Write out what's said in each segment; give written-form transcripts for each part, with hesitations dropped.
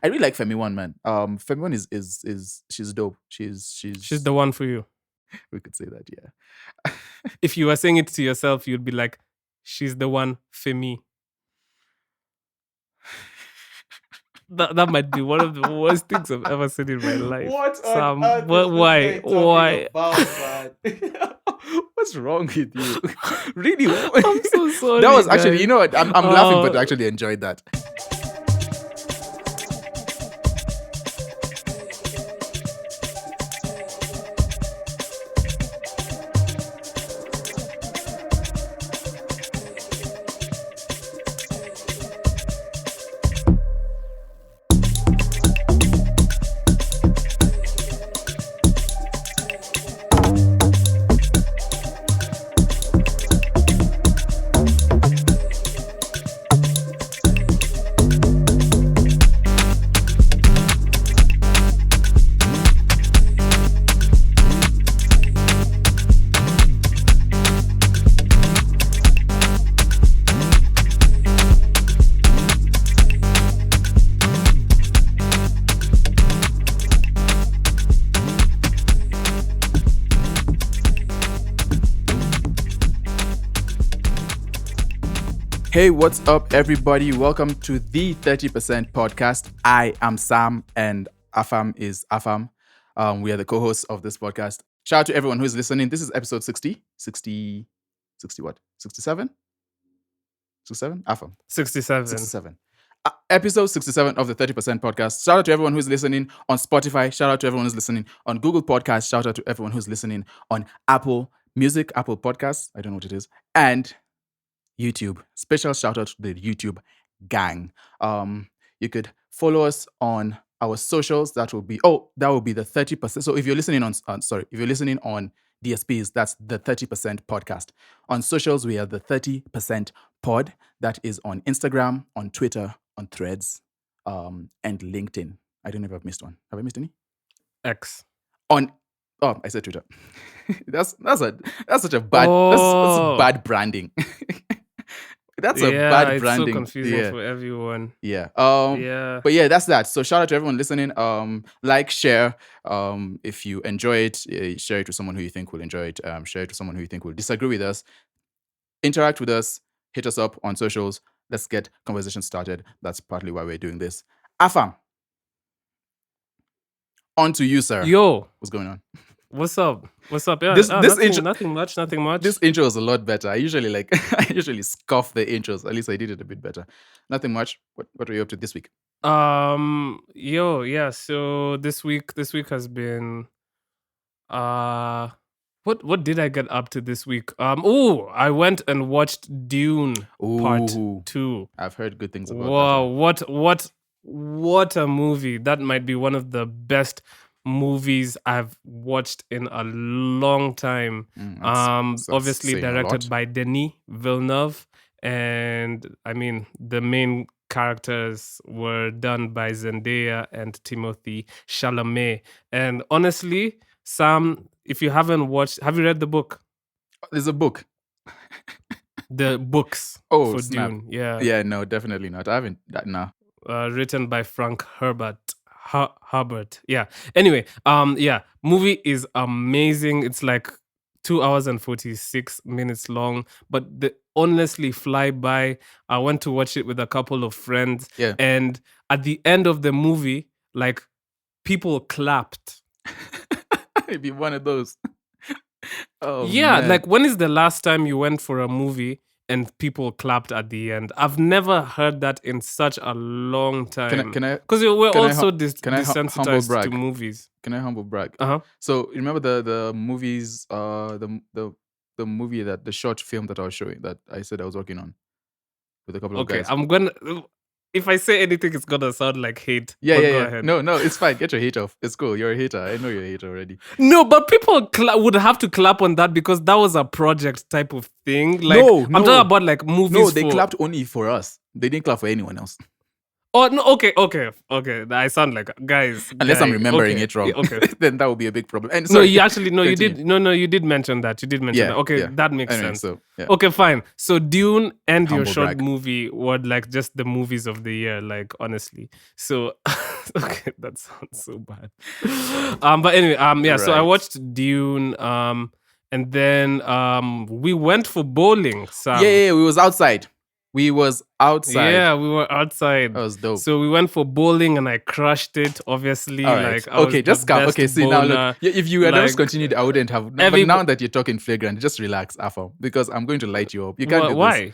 I really like Femi One, man. Femi One is she's dope. She's the one for you. We could say that, yeah. If you were saying it to yourself, you'd be like, she's the one for me. That might be one of the worst things I've ever said in my life. What Sam, on earth why? is this guy Why? talking about, man? What's wrong with you? Really? I'm so sorry. That was actually, you know what? I'm laughing, but I Oh. actually enjoyed that. Hey, what's up, everybody? Welcome to the 30% podcast. I am Sam and Afam is Afam. We are the co-hosts of this podcast. Shout out to everyone who's listening. This is episode 60 what? 67? 67? Afam. 67. Episode 67 of the 30% podcast. Shout out to everyone who's listening on Spotify. Shout out to everyone who's listening on Google Podcasts. Shout out to everyone who's listening on Apple Music, Apple Podcasts. I don't know what it is. And YouTube. Special shout out to the YouTube gang. You could follow us on our socials. That will be the 30%. So if you're listening if you're listening on DSPs, that's the 30% podcast. On socials, we are the 30% pod. That is on Instagram, on Twitter, on Threads, and LinkedIn. I don't know if I've missed one. Have I missed any? X. I said Twitter. that's such a bad that's bad branding. That's a bad branding. It's so confusing for everyone. Yeah. Yeah. But yeah, that's that. So shout out to everyone listening. Like, share. If you enjoy it, share it to someone who you think will enjoy it. Share it to someone who you think will disagree with us. Interact with us. Hit us up on socials. Let's get conversation started. That's partly why we're doing this. Afam. On to you, sir. Yo. What's going on? What's up? Yeah, nothing much. This intro was a lot better. I usually scoff the intros. At least I did it a bit better. Nothing much. What were you up to this week? So this week has been what did I get up to this week? I went and watched Dune Part 2. I've heard good things about that. Wow, what a movie. That might be one of the best movies I've watched in a long time. That's obviously directed by Denis Villeneuve, and I mean the main characters were done by Zendaya and Timothée Chalamet. And honestly, Sam, if you haven't watched, have you read the book? There's a book. The books for snap. Dune. Yeah, no, definitely not. I haven't. No. Written by Frank Herbert. Yeah. Anyway, movie is amazing. It's like 2 hours and 46 minutes long, but they honestly fly by. I went to watch it with a couple of friends, and at the end of the movie, like, people clapped. Maybe one of those. Man. Like, when is the last time you went for a movie and people clapped at the end? I've never heard that in such a long time. Because we're also desensitized to movies. Can I humble brag? Uh-huh. So remember the movies, the movie the short film that I was showing, that I said I was working on with a couple of guys. I'm gonna. If I say anything, it's gonna sound like hate. Yeah. Go ahead. No, it's fine. Get your hate off. It's cool. You're a hater. I know you're a hater already. No, but people would have to clap on that because that was a project type of thing. Like, no. I'm talking about like movies. No, they clapped only for us. They didn't clap for anyone else. Oh no! Okay. I sound like guys. Unless I'm remembering it wrong. Okay. Then that would be a big problem. And sorry, you did. No, you did mention that. that. Okay, that makes sense. So, yeah. Okay, fine. So Dune and your short movie were like just the movies of the year. Like, honestly. So Okay, that sounds so bad. But anyway, yeah. So I watched Dune. And then we went for bowling, Sam. Yeah, we was outside. We was outside. Yeah, we were outside. That was dope. So we went for bowling and I crushed it, obviously. All right. Okay, just calm. Okay, see, now look, if you had just continued, I wouldn't have. But now that you're talking flagrant, just relax, Afam, because I'm going to light you up. You can't do this. Why?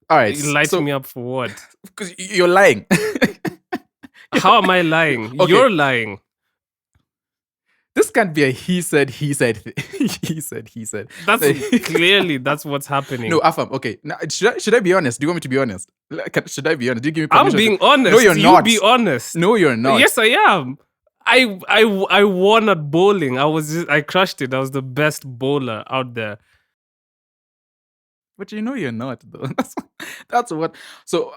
All right. You light me up for what? Because you're lying. How am I lying? Okay. You're lying. This can't be a he said. He said. That's clearly that's what's happening. No, Afam. Okay, now, should I be honest? Do you want me to be honest? Should I be honest? Do you give me permission? I'm being honest. No, you're not. You be honest. No, you're not. Yes, I am. I won at bowling. I crushed it. I was the best bowler out there. But you know you're not though. That's what. So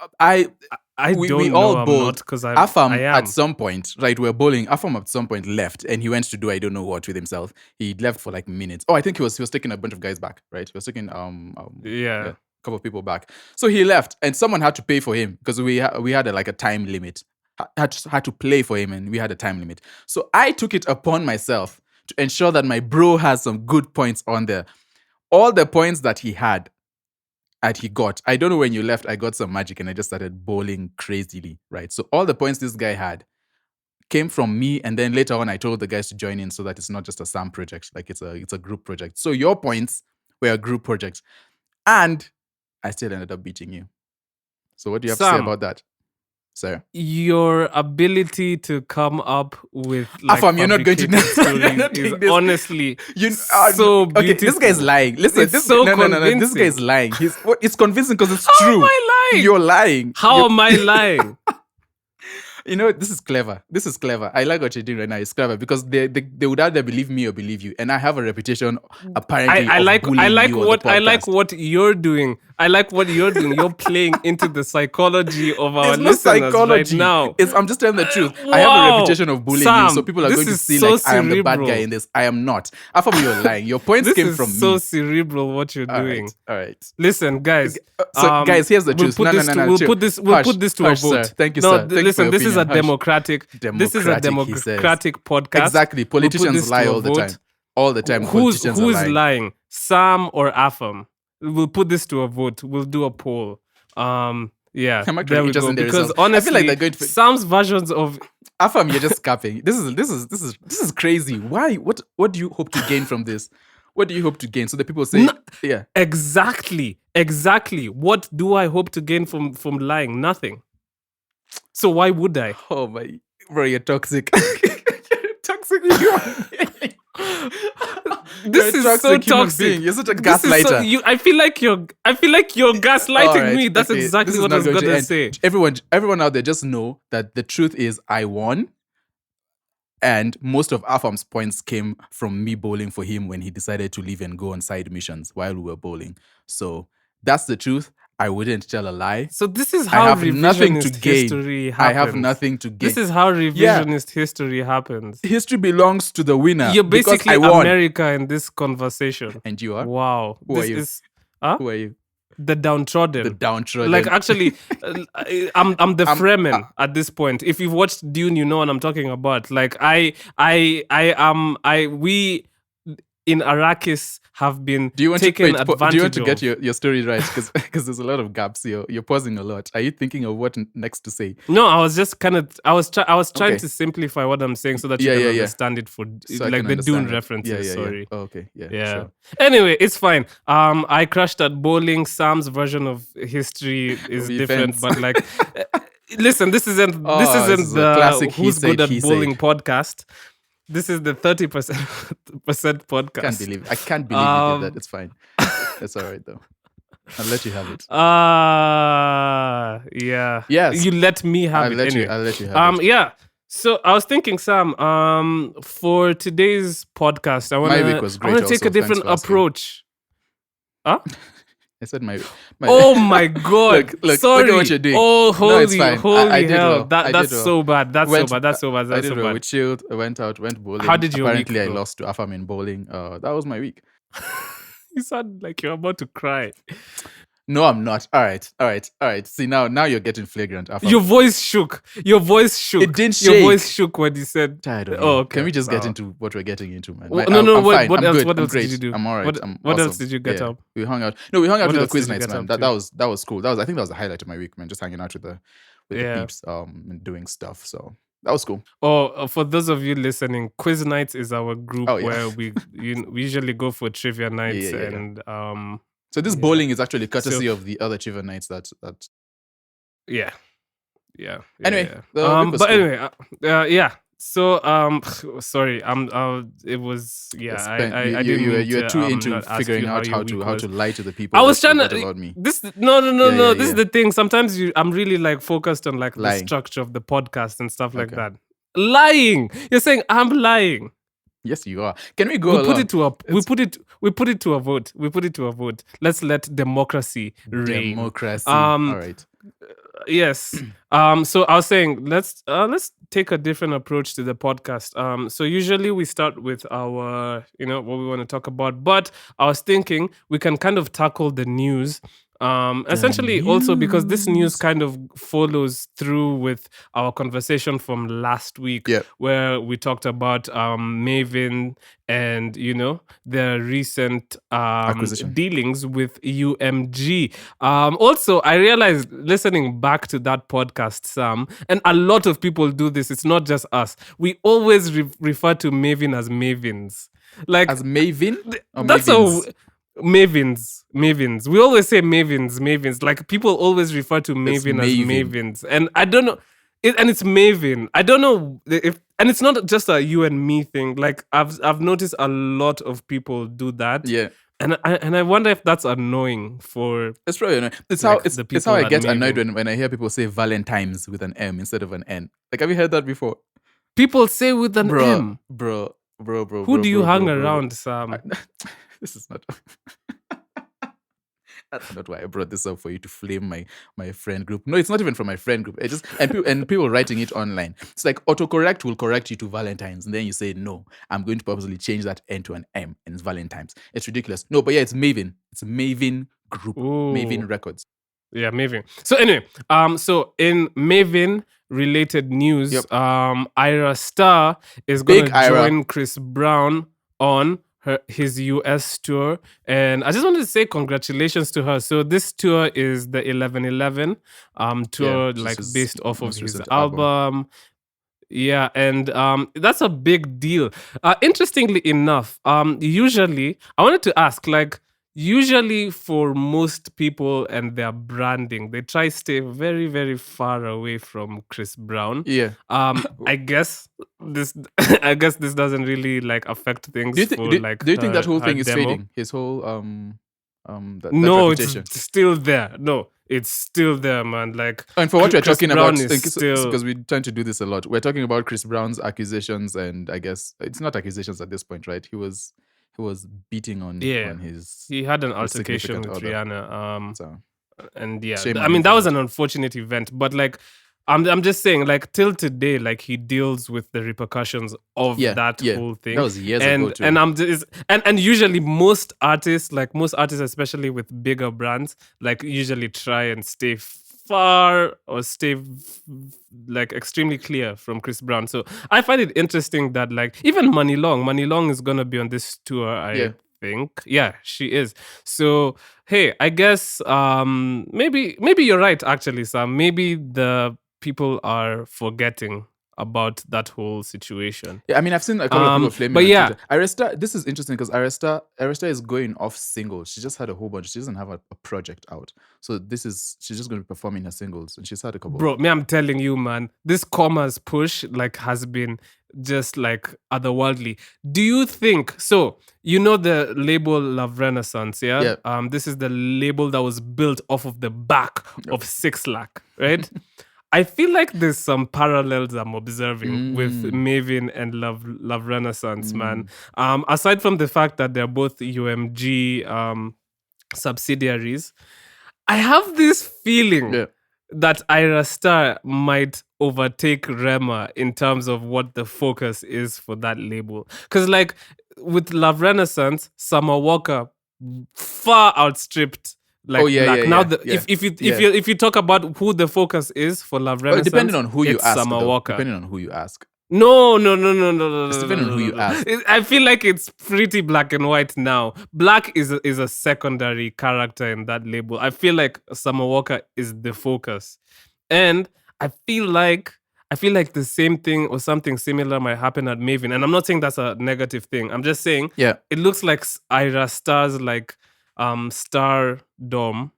we all bowled because Afam I am. At some point, right? We're bowling. Afam at some point left, and he went to do I don't know what with himself. He left for like minutes. Oh, I think he was taking a bunch of guys back, right? He was taking a couple of people back. So he left, and someone had to pay for him because we had a time limit. Had to play for him, and we had a time limit. So I took it upon myself to ensure that my bro has some good points on there. All the points that he had. And he got, I don't know when you left, I got some magic and I just started bowling crazily, right? So all the points this guy had came from me, and then later on I told the guys to join in so that it's not just a Sam project, like it's a group project. So your points were a group project, and I still ended up beating you. So what do you have to say about that? Sir, your ability to come up with Afam, you're not going to stories is honestly so beautiful. Okay, this guy's lying. Listen, no. This guy's lying. It's convincing because it's true. How am I lying? You're lying. How am I lying? You know, this is clever. I like what you're doing right now. It's clever because they would either believe me or believe you, and I have a reputation apparently. I like what you're doing. I like what you're doing. You're playing into the psychology of our listeners right now. I'm just telling the truth. Wow. I have a reputation of bullying you, so people are going to see like I am the bad guy in this. I am not. After you're lying. Your points came from me. This is so cerebral what you're doing. All right. Listen, guys. Guys, here's the truth. We'll put this to a vote. Sir. Thank you, sir. Listen, this is a democratic podcast. Exactly. Politicians lie all the time. All the time. Who's lying? Sam or Afam? We'll put this to a vote. We'll do a poll. Yeah, there we go. Because honestly, I feel like they're going to Sam's versions of Afam, you're just capping. This is crazy. Why? What do you hope to gain from this? What do you hope to gain? So the people say, yeah, exactly. What do I hope to gain from lying? Nothing. So why would I? Oh my, bro, you're toxic. You're toxic. This is so toxic. You're such a gaslighter. I feel like you're gaslighting me. That's exactly what I was gonna say. Everyone out there, just know that the truth is I won. And most of Afam's points came from me bowling for him when he decided to leave and go on side missions while we were bowling. So that's the truth. I wouldn't tell a lie. So this is how revisionist history happens. I have nothing to gain. This is how revisionist history happens. History belongs to the winner. You're basically America in this conversation. And you are? Wow. Who are you? Who are you? The downtrodden. The downtrodden. Like actually, I'm the Fremen at this point. If you've watched Dune, you know what I'm talking about. Like we in Arrakis have been taken advantage of. Do you want to get your story right? Because there's a lot of gaps here. You're pausing a lot. Are you thinking of what next to say? No, I was just I was trying to simplify what I'm saying so that you can understand it for so like the Dune references. Sorry. Oh, okay. Yeah. Sure. Anyway, it's fine. I crashed at bowling. Sam's version of history is different, but like, listen, this isn't the classic Who's Good at Bowling podcast. This is the 30% podcast. I can't believe you did that. It's fine. It's all right though. I'll let you have it. Yeah. Yes. You let me have it anyway. I'll let you have it. Yeah. So I was thinking, Sam, for today's podcast, I want to take a different approach. Huh? I said my Oh my god! Look, sorry. Look at what you're doing. Oh, holy hell! Well. That's so bad. That's so bad. I did well. We chilled. I went bowling. How did you? Apparently, I lost to Afam in bowling. That was my week. You sound like you're about to cry. No, I'm not. All right. See, now you're getting flagrant. Afam. Your voice shook. It didn't shake. Your voice shook when you said. Tired of you. Oh, okay. Can we just get into what we're getting into, man? No. I'm fine. What I'm else? good. What I'm else great. did you do? I'm all right. What awesome. else did you get up? We hung out. No, we hung out What with the else quiz did you nights, get man. up That was cool. I think that was the highlight of my week, man. Just hanging out with the peeps, and doing stuff. So that was cool. Oh, for those of you listening, quiz nights is our group Oh, yeah. where we usually go for trivia nights and So this bowling is actually courtesy of the other trivia nights that. Yeah. Anyway, but cool. Anyway, yeah. So sorry, it was I didn't. You were too into figuring out how to lie to the people. I was trying to about me. This no. This is the thing. Sometimes I'm really like focused on like lying. The structure of the podcast and stuff like that. Lying. You're saying I'm lying. Yes, you are. Can we go? We put it to a vote. Let's let democracy reign. Democracy. All right. Yes. So I was saying let's take a different approach to the podcast. So usually we start with our, what we want to talk about, but I was thinking we can kind of tackle the news. Essentially also because this news kind of follows through with our conversation from last week where we talked about Maven and their recent dealings with UMG. Also I realized listening back to that podcast, Sam, and a lot of people do this, it's not just us, we always refer to Maven as Mavens. Like as Maven? That's Mavens? Mavens. We always say Mavens. Like people always refer to Maven as Mavens. And I don't know. And it's Maven. I don't know if, and it's not just a you and me thing. Like I've noticed a lot of people do that. Yeah. And I wonder if that's annoying for. It's probably annoying. It's how I get annoyed when I hear people say Valentine's with an M instead of an N. Like, have you heard that before? People say with an M. Bro. Who do you hang around, Sam? This is not. That's not why I brought this up for you to flame my friend group. No, it's not even from my friend group. It just and people writing it online. It's like autocorrect will correct you to Valentine's, and then you say no. I'm going to purposely change that N to an M, and it's Valentine's. It's ridiculous. No, but yeah, it's Maven. It's a Maven group. Ooh. Maven Records. Yeah, Maven. So anyway, so in Maven related news, Ayra Starr is going to join Chris Brown on his US tour, and I just wanted to say congratulations to her. So this tour is the 11/11 tour, like based off of his album. Yeah, and that's a big deal. Interestingly enough, usually I wanted to ask, like, usually for most people and their branding, they try to stay very, very far away from Chris Brown. Yeah. I guess this doesn't really like affect things. Do you think that whole thing is fading? His whole that no, reputation? It's still there. No, it's still there, man. Like, and for what we're talking about, because we tend to do this a lot. We're talking about Chris Brown's accusations, and I guess it's not accusations at this point, right? He was beating on his. He had an altercation with Rihanna. And yeah, I mean that was an unfortunate event, but like, I'm just saying, like, till today, like, he deals with the repercussions of that whole thing. That was years ago too. And usually most artists, especially with bigger brands, like, usually try and stay far or stay like extremely clear from Chris Brown. So I find it interesting that, like, even Money Long is gonna be on this tour. I think, she is. So hey, I guess maybe you're right, actually, Sam. Maybe the people are forgetting about that whole situation. Yeah, I mean, I've seen a couple of people flaming. But yeah, Ayra Starr, this is interesting because Ayra Starr is going off singles. She just had a whole bunch. She doesn't have a project out. So she's just going to be performing her singles, and she's had a couple. Bro, I'm telling you, man, this Commas push like has been just like otherworldly. Do you think so? You know the label Love Renaissance, yeah? This is the label that was built off of the back of 6 Lakh, right? I feel like there's some parallels I'm observing with Maven and Love Renaissance, man. Aside from the fact that they're both UMG subsidiaries, I have this feeling that Ayra Starr might overtake Rema in terms of what the focus is for that label. Because, like, with Love Renaissance, Summer Walker far outstripped like Black. Now, if you talk about who the focus is for Love Renaissance, depending on who you ask, Summer Walker. Depending on who you ask. No. It's depending on who you ask. I feel like it's pretty black and white now. Black is a secondary character in that label. I feel like Summer Walker is the focus, and I feel like the same thing or something similar might happen at Maven. And I'm not saying that's a negative thing. I'm just saying it looks like Ayra Starr's like stardom.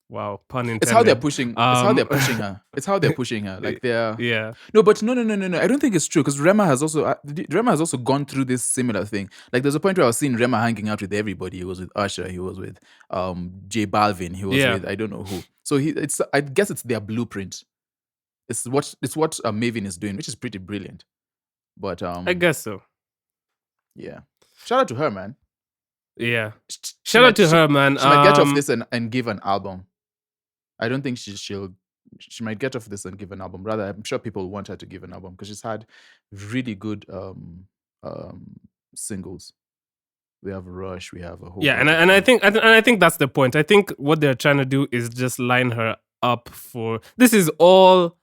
Wow, pun intended. It's how they're pushing. It's how they're pushing her. It's how they're pushing her. Like they're No, but no. I don't think it's true because Rema has also gone through this similar thing. Like there's a point where I was seeing Rema hanging out with everybody. He was with Usher. He was with J Balvin. He was with I don't know who. So I guess it's their blueprint. It's what Maven is doing, which is pretty brilliant. But I guess so. Yeah. Shout out to her, man. Yeah. Shout out to her, man. She might get off this and give an album. I don't think she might get off this and give an album. Rather, I'm sure people want her to give an album because she's had really good singles. We have Rush, we have a whole and I think that's the point. I think what they're trying to do is just line her up for this is all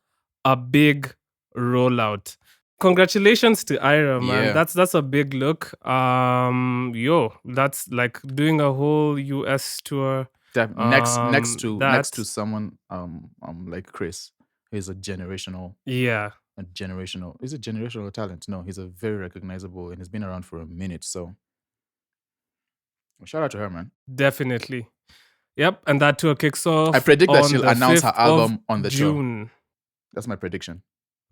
a big rollout. Congratulations to Ayra, man. Yeah. That's a big look. That's like doing a whole US tour. Next to someone like Chris, he's a generational is it generational talent? No, he's a very recognizable and he's been around for a minute, so shout out to her, man. Definitely. Yep, and that tour kicks off. I predict that she'll announce her album on the June. Tour. That's my prediction.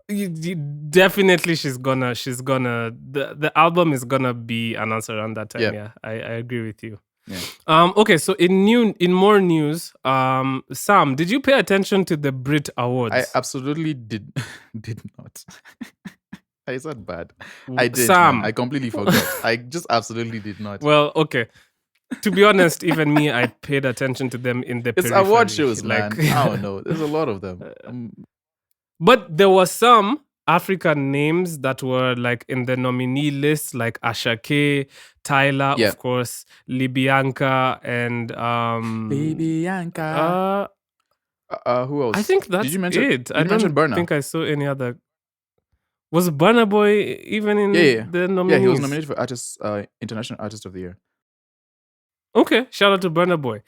Definitely she's gonna the album is gonna be announced around that time. Yeah, I agree with you. Yeah. Okay, so in more news, Sam, did you pay attention to the Brit Awards? I absolutely did not. I said bad. I did. Sam, man. I completely forgot. I just absolutely did not. Well, okay. To be honest, even me, I paid attention to them in the It's award shows, man. I don't know. There's a lot of them. But there were some African names that were like in the nominee list, like Ashake, Tyler, of course, Libyanka, and Libyanka. Who else? I think that's Did you mention it. I don't Burna? think I saw any other. Was Burna Boy even in the nominees? Yeah, he was nominated for International Artist of the Year. Okay, shout out to Burna Boy.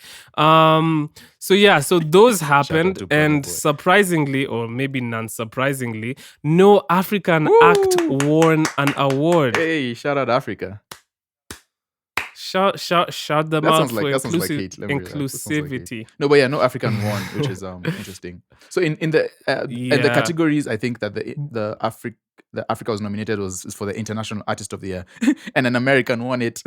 So those happened, and surprisingly, or maybe non-surprisingly, no African act won an award. Hey, shout out Africa. Shout them out for inclusivity. No, but no African won, which is interesting. So in the categories, I think that the Africa was nominated was for the International Artist of the Year, and an American won it.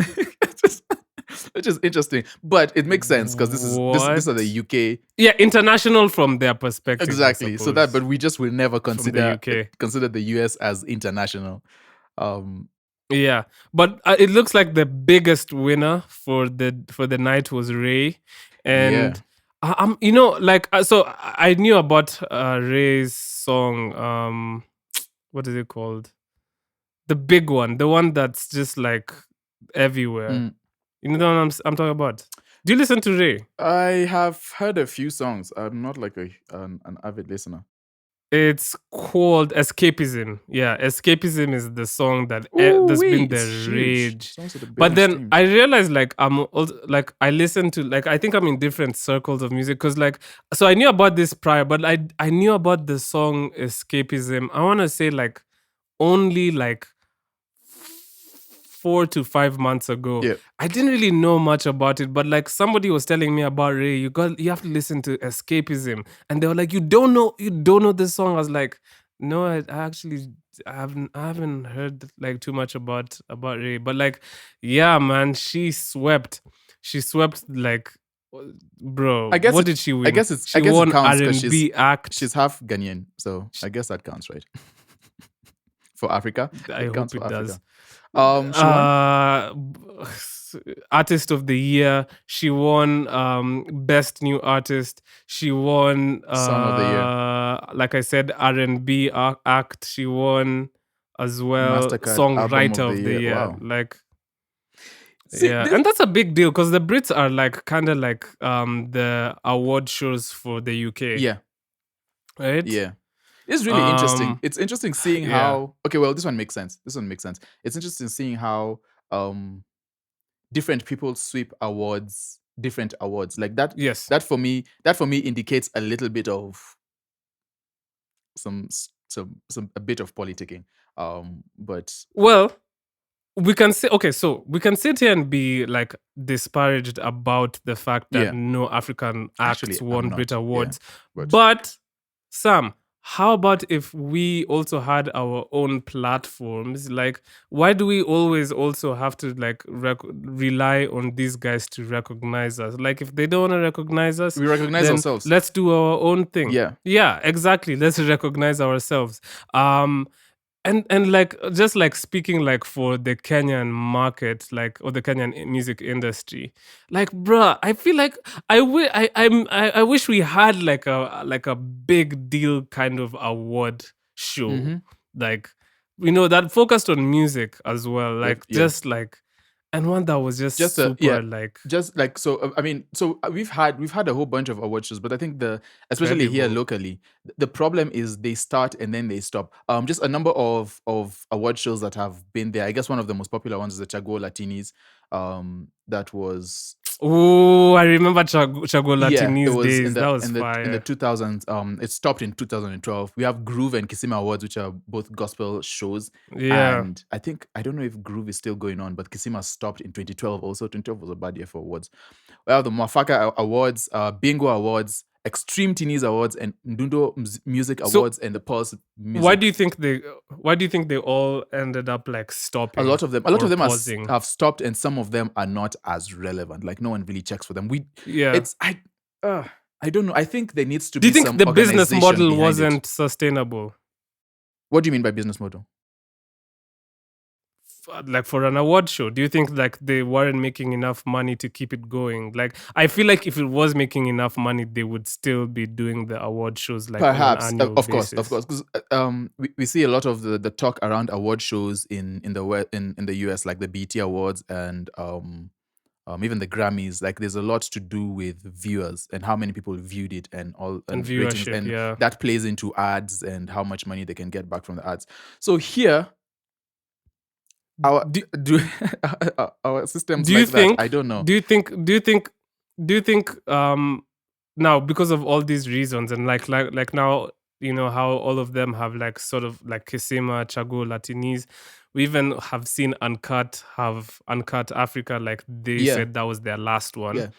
Which is interesting, but it makes sense because this is the UK. Yeah, international from their perspective. Exactly. So but we just will never consider the US as international. Yeah, but it looks like the biggest winner for the night was Ray, and so I knew about Ray's song. What is it called? The big one, the one that's just like everywhere. You know what I'm talking about? Do you listen to Ray? I have heard a few songs. I'm not like an avid listener. It's called Escapism. Yeah, Escapism is the song that's been the rage. But then I realized I'm also, I listen to I think I'm in different circles of music because so I knew about this prior, but I knew about the song Escapism. I want to say only 4 to 5 months ago. Yeah. I didn't really know much about it, but somebody was telling me about Ray. You have to listen to Escapism, and they were like, you don't know this song. I was like, no, I haven't heard too much about Ray, but yeah, man, she swept, bro. I guess what did she win? I guess she won it counts R&B act. She's half Ghanaian, so I guess that counts, right? For Africa, I hope it does. She won Artist of the Year. She won Best New Artist. She won Song of the Year. Like I said, R&B act. She won as well Mastercard Songwriter of the Year. Wow. And that's a big deal because the Brits are like kind of like the award shows for the UK. Yeah. Right? Yeah. It's really interesting. It's interesting seeing how okay, well, this one makes sense. It's interesting seeing how different people sweep different awards. Like that. Yes. That for me indicates a little bit of a bit of politicking. But well, we can say we can sit here and be like disparaged about the fact that no African acts won Brit Awards. Yeah, but Sam, how about if we also had our own platforms? Like, why do we always also have to like rely on these guys to recognize us? Like, if they don't want to recognize us, we recognize ourselves. Let's do our own thing. Yeah, exactly. Let's recognize ourselves. And like just like speaking like for the Kenyan market, like or the Kenyan music industry, like bruh, I feel like I wish we had like a big deal kind of award show, like that focused on music as well, like just like. And one that was just super so I mean, so we've had a whole bunch of award shows, but I think especially here locally, the problem is they start and then they stop. Just a number of award shows that have been there. I guess one of the most popular ones is the Chago Latinis. That was I remember Chago Latinis days. That was fire. In the 2000s. It stopped in 2012. We have Groove and Kisima Awards, which are both gospel shows. Yeah. And I don't know if Groove is still going on, but Kisima stopped in 2012 also. 2012 was a bad year for awards. We have the Mwafaka Awards, Bingo Awards, Extreme Teenies Awards, and Ndundo Music Awards, and the Pulse Music. Why do you think they all ended up like stopping? A lot of them have stopped, and some of them are not as relevant. Like no one really checks for them. I don't know. I think there needs to be some. Do you think the business model wasn't sustainable? What do you mean by business model? Like for an award show, do you think like they weren't making enough money to keep it going? Like I feel like if it was making enough money, they would still be doing the award shows like perhaps on an annual basis. Of course, because we see a lot of the talk around award shows in the US, like the BET Awards and even the Grammys. Like there's a lot to do with viewers and how many people viewed it and viewership, ratings, and that plays into ads and how much money they can get back from the ads. So here. Our systems that, I don't know. Do you think now because of all these reasons and like now how all of them have like sort of like Kisima, Chago, Latinis, we even have seen Uncut Africa, like they said that was their last one. Yeah.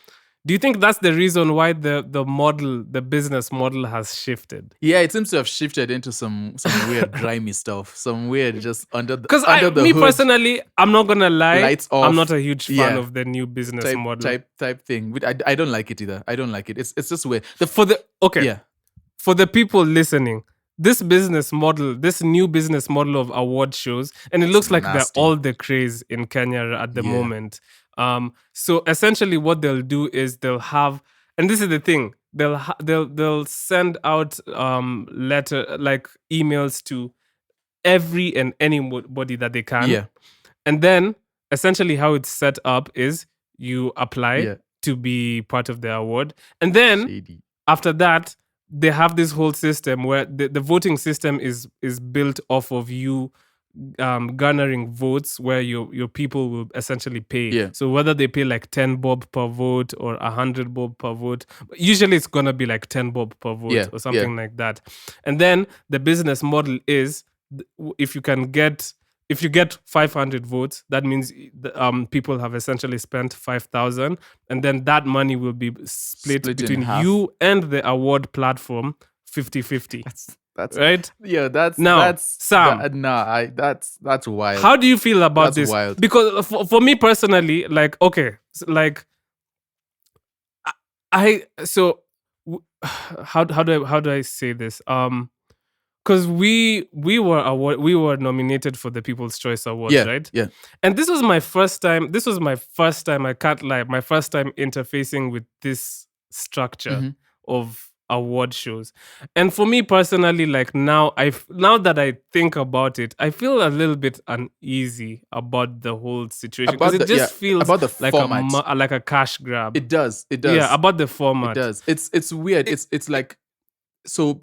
Do you think that's the reason why the business model has shifted? Yeah, it seems to have shifted into some weird grimy stuff, some weird just under the because hood, personally, I'm not gonna lie, lights off. I'm not a huge fan of the new business model type thing. I don't like it either. I don't like it. It's just weird. For the people listening, this new business model of award shows, and it looks like they're all the craze in Kenya at the moment. So essentially what they'll do is they'll have, and this is the thing, they'll send out emails to every and anybody that they can. And then essentially how it's set up is you apply to be part of the award, and then after that they have this whole system where the voting system is built off of you garnering votes, where your people will essentially pay. So whether they pay like 10 bob per vote or 100 bob per vote, usually it's gonna be like 10 bob per vote or something like that. And then the business model is if you get 500 votes, that means people have essentially spent 5,000, and then that money will be split between you and the award platform 50-50. That's right. Yeah, that's Sam. That's wild. How do you feel about this? Wild. Because for me personally, like, okay, like how do I say this? Because we were nominated for the People's Choice Awards, right? Yeah. And this was my first time. I can't lie. My first time interfacing with this structure of award shows. And for me personally, like now that I think about it, I feel a little bit uneasy about the whole situation because it just feels about the like format. like a cash grab. It does. Yeah, about the format. It does. It's weird. It's like, so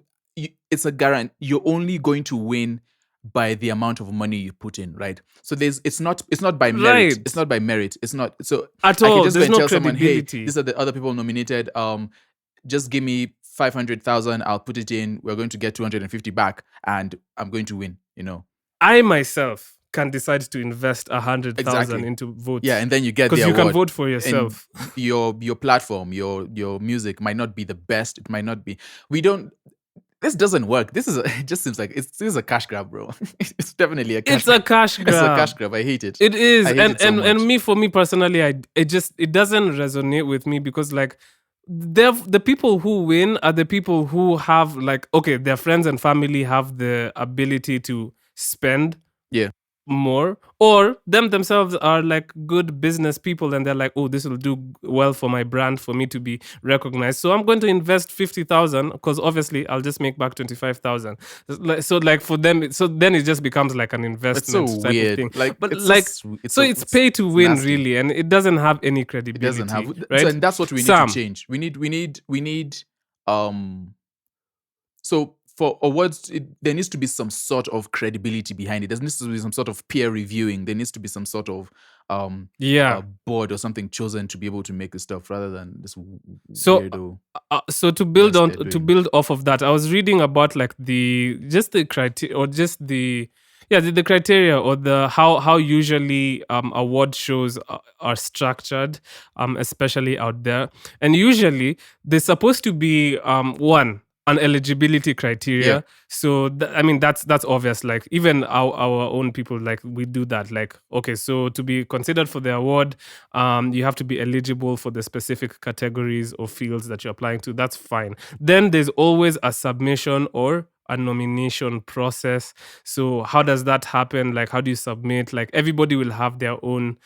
it's a guarantee. You're only going to win by the amount of money you put in, right? So it's not by merit. Right. It's not by merit. It's not so at I all. can just There's go and no tell someone, hey, credibility. these are the other people nominated. Just give me 500,000. I'll put it in. We're going to get 250 back, and I'm going to win. You know, I myself can decide to invest 100,000 into votes. Yeah, and then you get the because you award. can vote for yourself. And your platform, your music might not be the best. It might not be. This doesn't work. It just seems like this is a cash grab, bro. It's definitely a cash grab. It's a cash grab. It's a cash grab. I hate it. It is. I hate it so much. And for me personally, it doesn't resonate with me because like the people who win are the people who have like, okay, their friends and family have the ability to spend more, or themselves are like good business people and they're like, oh, this will do well for my brand for me to be recognized, so I'm going to invest 50,000 because obviously I'll just make back 25,000. So like for them, so then it just becomes like an investment so type weird. of thing. Like, but like it's pay to win nasty. Really, and it doesn't have any credibility. It doesn't have, right? So, and that's what we need to change. We need so for awards, there needs to be some sort of credibility behind it. There needs to be some sort of peer reviewing. There needs to be some sort of board or something chosen to be able to make this stuff, rather than this weirdo. So to build off of that, I was reading about like the criteria or the criteria or the how usually award shows are structured, especially out there, and usually they're supposed to be an eligibility criteria. Yeah. So that's obvious. Like even our own people, like we do that. Like, okay, so to be considered for the award, you have to be eligible for the specific categories or fields that you're applying to. That's fine. Then there's always a submission or a nomination process. So how does that happen? Like, how do you submit? Like, everybody will have their own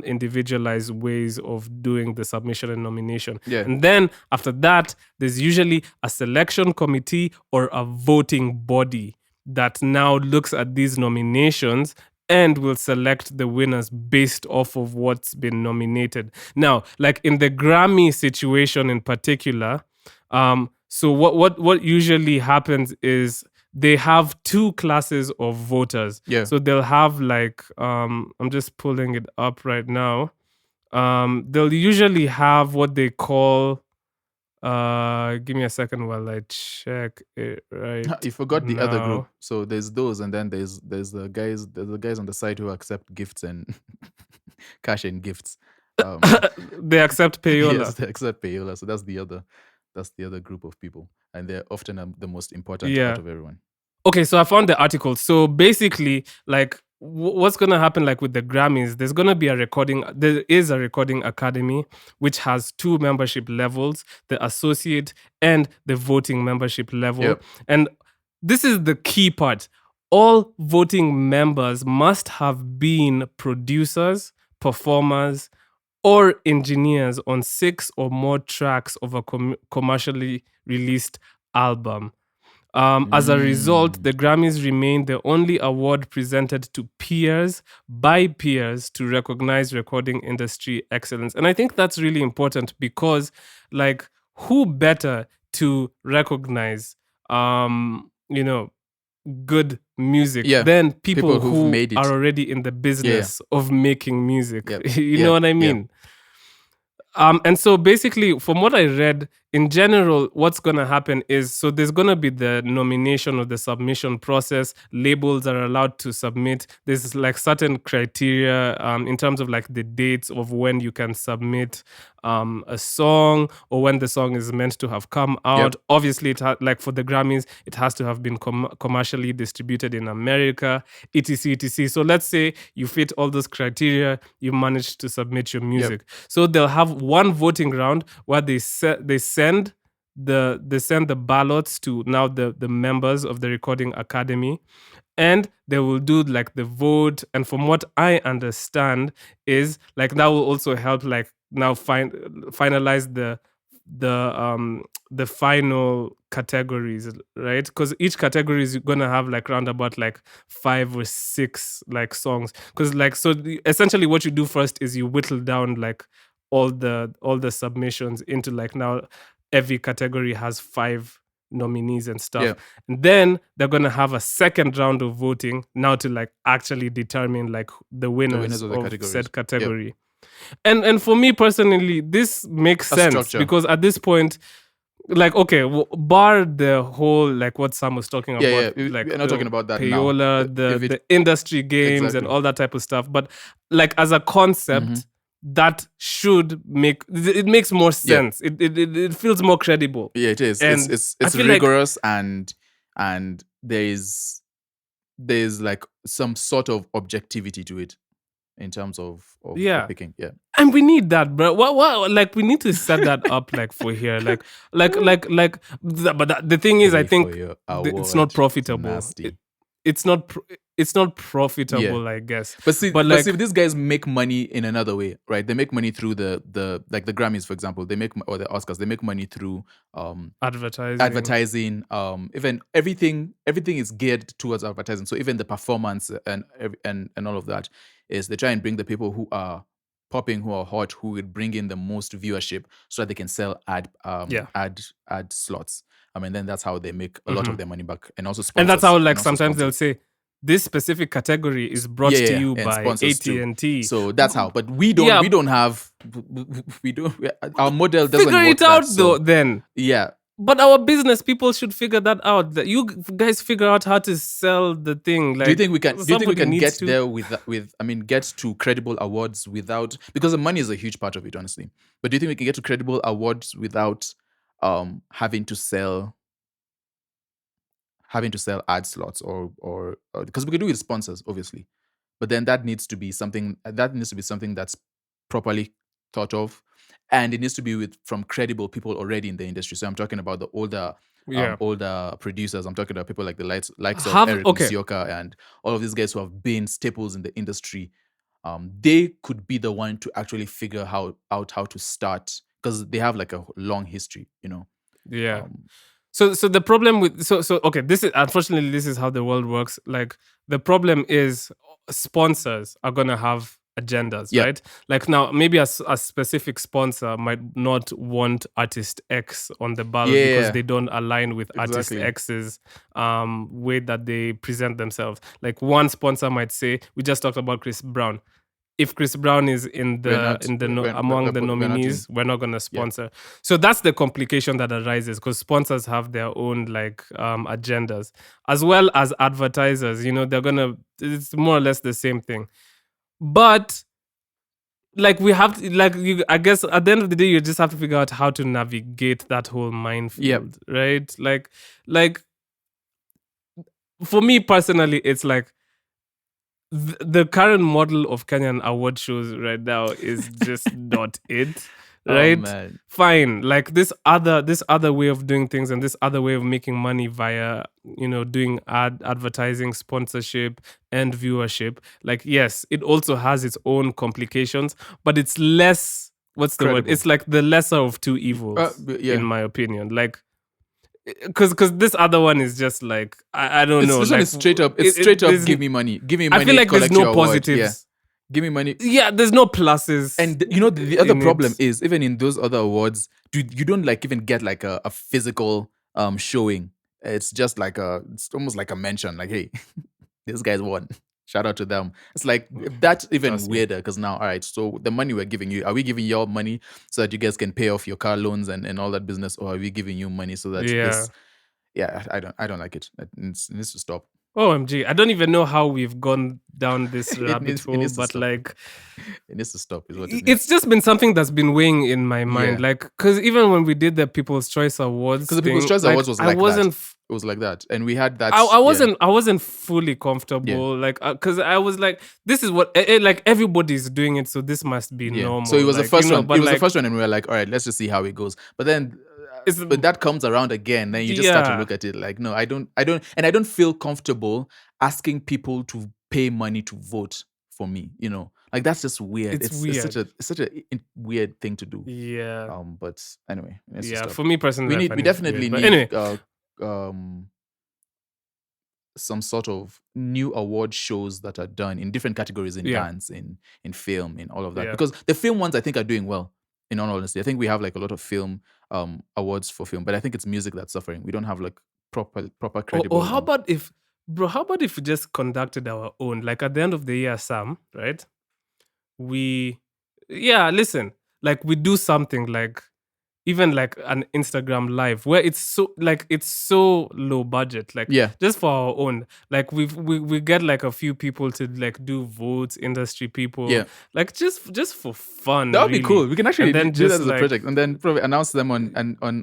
individualized ways of doing the submission and nomination. Yeah. And then after that, there's usually a selection committee or a voting body that now looks at these nominations and will select the winners based off of what's been nominated. Now, like in the Grammy situation in particular, so what usually happens is they have two classes of voters. Yeah. So they'll have like I'm just pulling it up right now. They'll usually have what they call give me a second while I check it right. You forgot the other group. So there's those, and then there's the guys on the side who accept gifts and cash and gifts. They accept payola. Yes, they accept payola. So that's the other group of people, and they're often the most important part of everyone. Okay, so I found the article. So basically, like, what's going to happen, like with the Grammys, there is a recording academy, which has two membership levels, the associate and the voting membership level. Yep. And this is the key part. All voting members must have been producers, performers, or engineers on 6 or more tracks of a commercially released album. As a result, the Grammys remain the only award presented to peers by peers to recognize recording industry excellence. And I think that's really important because, like, who better to recognize, good music than people who are already in the business of making music? You know what I mean? And so basically, from what I read, in general, what's going to happen is, so there's going to be the nomination or the submission process. Labels are allowed to submit. There's like certain criteria in terms of like the dates of when you can submit a song or when the song is meant to have come out. Yep. Obviously, like for the Grammys, it has to have been commercially distributed in America, etc, etc. So let's say you fit all those criteria, you managed to submit your music. Yep. So they'll have one voting round where they send the ballots to now the members of the Recording Academy, and they will do like the vote. And from what I understand is like that will also help like now finalize the final categories, right? Because each category is gonna have like round about like 5 or 6 like songs. Because like essentially what you do first is you whittle down like all the submissions into like now every category has 5 nominees and stuff. Yeah. And then they're gonna have a second round of voting now to like actually determine like the winners of of said category. Yep. And for me personally, this makes sense structure. because at this point, like, okay, bar the whole like what Sam was talking about, like we're not talking about that payola, now. the industry games and all that type of stuff. But like as a concept, that should makes more sense. It feels more credible. Yeah, it is. And it's rigorous and there's like some sort of objectivity to it in terms of picking. Yeah. And we need that, bro. What like we need to set that up like for here. But the thing is, I think it's not profitable. It's not profitable, I guess. But see, these guys make money in another way, right? They make money through the like the Grammys, for example. They make, or the Oscars. They make money through advertising. Even everything is geared towards advertising. So even the performance and all of that is they try and bring the people who are popping, who are hot, who would bring in the most viewership, so that they can sell ad slots. I mean, then that's how they make a lot of their money back, and also sponsors. And that's how like sometimes they'll say this specific category is brought to you by AT&T. So that's how. But we don't. We don't have. We don't. Our model doesn't figure work it out that, though. Then But our business people should figure that out. That you guys figure out how to sell the thing. Like, do you think we can? Do you think we can get there with? I mean, get to credible awards without, because the money is a huge part of it, honestly. But do you think we can get to credible awards without having to sell ad slots or because we can do it with sponsors, obviously, but then that needs to be something that's properly thought of, and it needs to be from credible people already in the industry. So I'm talking about the older producers. I'm talking about people like the likes of Eric Musioka and all of these guys who have been staples in the industry. They could be the one to actually figure out how to start, because they have like a long history, you know. So the problem with this is, unfortunately, this is how the world works. Like, the problem is sponsors are gonna have agendas, right? Like, now maybe a specific sponsor might not want artist X on the ballot because they don't align with artist X's way that they present themselves. Like, one sponsor might say, we just talked about Chris Brown. If Chris Brown is among the nominees, we're not going to sponsor. So that's the complication that arises, because sponsors have their own like agendas, as well as advertisers. You know, it's more or less the same thing. But like, we have to, I guess at the end of the day, you just have to figure out how to navigate that whole minefield, right? Like for me personally, it's like, the current model of Kenyan award shows right now is just not it, right? Oh, man. Fine, like this other way of doing things, and this other way of making money via, you know, doing advertising, sponsorship, and viewership. Like, yes, it also has its own complications, but it's less. What's the word? It's like the lesser of two evils, in my opinion. Like, because this other one is just like, I don't know. This one is straight up. It's straight up. Give me money. Give me money. I feel like there's no positives. Yeah. Give me money. Yeah, there's no pluses. And you know, the other problem is, even in those other awards, you don't like even get like a physical showing. It's just like it's almost like a mention. Like, hey, these guys won. Shout out to them. It's like, that's even weirder, because now, all right, so the money we're giving you, are we giving you all money so that you guys can pay off your car loans and all that business, or are we giving you money so that I don't like it. It needs to stop. OMG, I don't even know how we've gone down this rabbit hole, but like, it needs to stop. Is what it's just been something that's been weighing in my mind. Like, because even when we did the People's Choice Awards, because the People's Choice Awards was like that. It was like that, and we had that. I wasn't fully comfortable, like, because I was like, this is what like everybody's doing it, so this must be normal. So it was the first one. It was the first one, and we were like, all right, let's just see how it goes. But then, but that comes around again, then you just start to look at it like, no, I don't feel comfortable asking people to pay money to vote for me. Like that's just weird. It's It's weird. such a weird thing to do. Yeah. But anyway, let's just Yeah. stop. For me personally, I We find it definitely weird. But need anyway, some sort of new award shows that are done in different categories, in dance, in film, in all of that. Because the film ones I think are doing well. In all honesty, I think we have like a lot of film awards for film, but I think it's music that's suffering. We don't have like proper credible. Or how about if, bro? How about if we just conducted our own? Like at the end of the year, Sam, right? Listen, like we do something like even like an Instagram live where it's so low budget, like just for our own. Like we get like a few people to like do votes, industry people, like just for fun. That would be cool. We can actually then do that just as a project, and then probably announce them on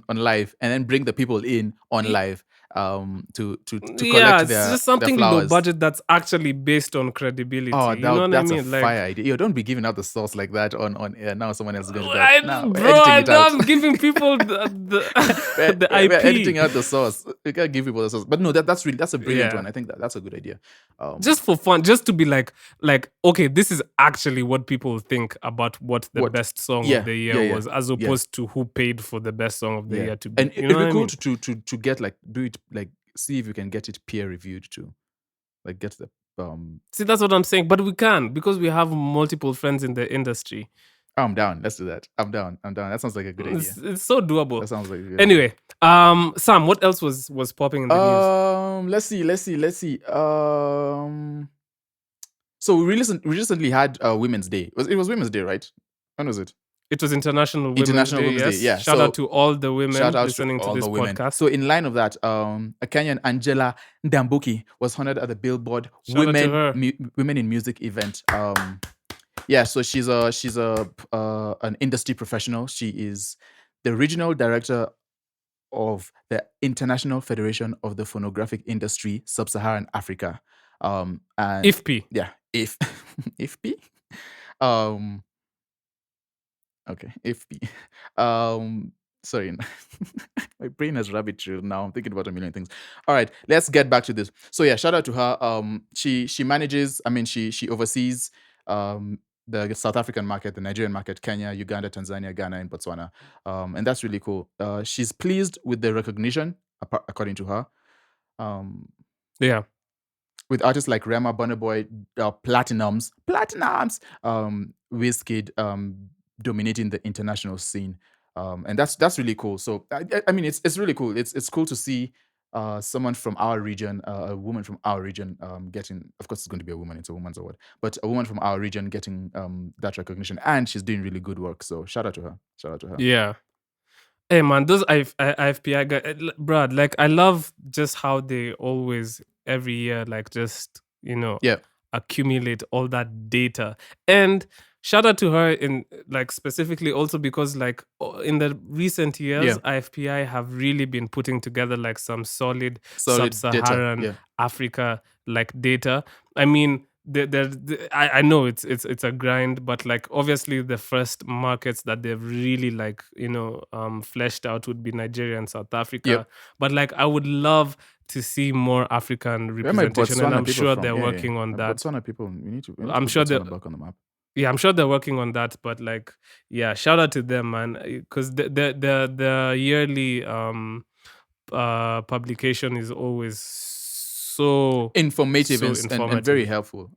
live, and then bring the people in on live to collect it's their just something their low flowers. budget that's actually based on credibility. Oh, you know what that's I mean? a fire idea. Don't be giving out the source like that on air. Now someone else is going to be I like, now know I'm giving people the IP. We're editing out the source. We can't give people the source. But no, that's a brilliant one. I think that's a good idea. Just for fun, just to be like, okay, this is actually what people think about what the best song of the year was, as opposed to who paid for the best song of the year to be. And it'd be cool to get like, do it like, see if you can get it peer reviewed too, like get the See, that's what I'm saying. But we can, because we have multiple friends in the industry. I'm down. Let's do that. I'm down. That sounds like a good idea. It's so doable. That sounds like anyway. Sam, what else was popping in the news? Let's see. So we recently had Women's Day. It was Women's Day, right? When was it? It was International Women's Day. Yeah. Shout out to all the women listening to this podcast. So in line of that, a Kenyan, Angela Ndambuki, was honored at the Billboard Women in Music event. So she's an industry professional. She is the regional director of the International Federation of the Phonographic Industry, Sub-Saharan Africa. And IFPI. Yeah, IFPI. Okay, IFPI. Sorry, my brain has rabbit trail now. I'm thinking about a million things. All right, let's get back to this. So yeah, shout out to her. She manages. I mean, she oversees the South African market, the Nigerian market, Kenya, Uganda, Tanzania, Ghana, and Botswana. And that's really cool. She's pleased with the recognition, according to her. With artists like Rema, Burna Boy, Platinums, Wizkid, dominating the international scene. And that's really cool. So I mean, it's really cool. It's cool to see someone from our region, a woman from our region, getting. Of course, it's going to be a woman. It's a woman's award, but a woman from our region getting that recognition, and she's doing really good work. So shout out to her. Yeah. Hey man, those IFPI guys, Brad. Like I love just how they always every year, like just accumulate all that data. And shout out to her in like specifically also because like in the recent years, IFPI have really been putting together like some solid Sub-Saharan Africa like data. I mean, I know it's a grind, but like obviously the first markets that they've really like fleshed out would be Nigeria and South Africa. But like I would love to see more African representation, and I'm sure they're working on that. Botswana people, we need to I'm sure they're back on the map. Yeah, I'm sure they're working on that, but like, yeah, shout out to them, man, because the yearly publication is always so informative, and very helpful.